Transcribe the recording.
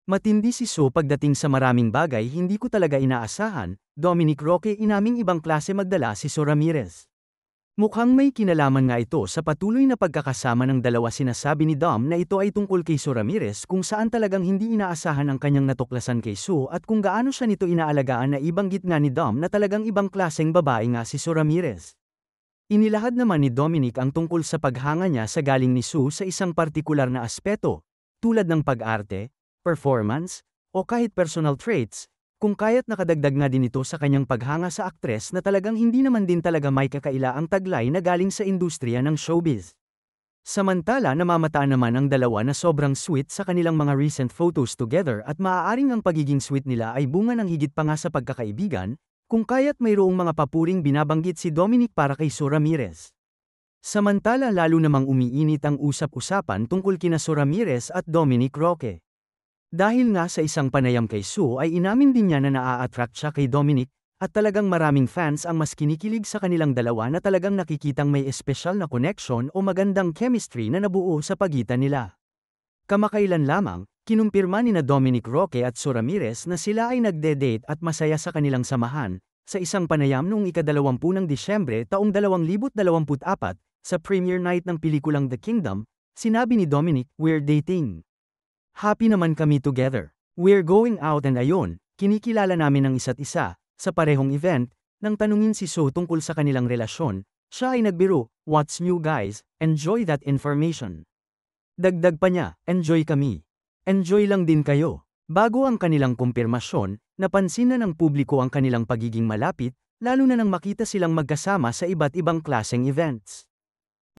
Matindi si So pagdating sa maraming bagay hindi ko talaga inaasahan, Dominic Roque inaming ibang klase magdala si So Ramirez. Mukhang may kinalaman nga ito sa patuloy na pagkakasama ng dalawa sinasabi ni Dom na ito ay tungkol kay So Ramirez kung saan talagang hindi inaasahan ang kanyang natuklasan kay So at kung gaano siya nito inaalagaan na ibanggit nga ni Dom na talagang ibang klaseng babae nga si So Ramirez. Inilahad naman ni Dominic ang tungkol sa paghanga niya sa galing ni Sue sa isang partikular na aspeto, tulad ng pag-arte, performance, o kahit personal traits, kung kaya't nakadagdag nga din ito sa kanyang paghanga sa aktres na talagang hindi naman din talaga may kakaila ang taglay na galing sa industriya ng showbiz. Samantala namamataan naman ang dalawa na sobrang sweet sa kanilang mga recent photos together at maaaring ang pagiging sweet nila ay bunga ng higit pa nga sa pagkakaibigan, kung kaya't mayroong mga papuring binabanggit si Dominic para kay So Ramirez. Samantala lalo namang umiinit ang usap-usapan tungkol kina So Ramirez at Dominic Roque. Dahil nga sa isang panayam kay Sue ay inamin din niya na naa-attract siya kay Dominic, at talagang maraming fans ang mas kinikilig sa kanilang dalawa na talagang nakikitang may espesyal na connection o magandang chemistry na nabuo sa pagitan nila. Kamakailan lamang, kinumpirma ni na Dominic Roque at Sue Ramirez na sila ay nagde-date at masaya sa kanilang samahan, sa isang panayam noong ika-20 ng Disyembre taong 2024, sa premiere night ng pelikulang The Kingdom, sinabi ni Dominic, "We're dating. Happy naman kami together. We're going out and ayun, kinikilala namin ang isa't isa." Sa parehong event, nang tanungin si So tungkol sa kanilang relasyon, siya ay nagbiro, "What's new guys, enjoy that information." Dagdag pa niya, "Enjoy kami. Enjoy lang din kayo." Bago ang kanilang kumpirmasyon, napansin na ng publiko ang kanilang pagiging malapit, lalo na nang makita silang magkasama sa iba't ibang klaseng events.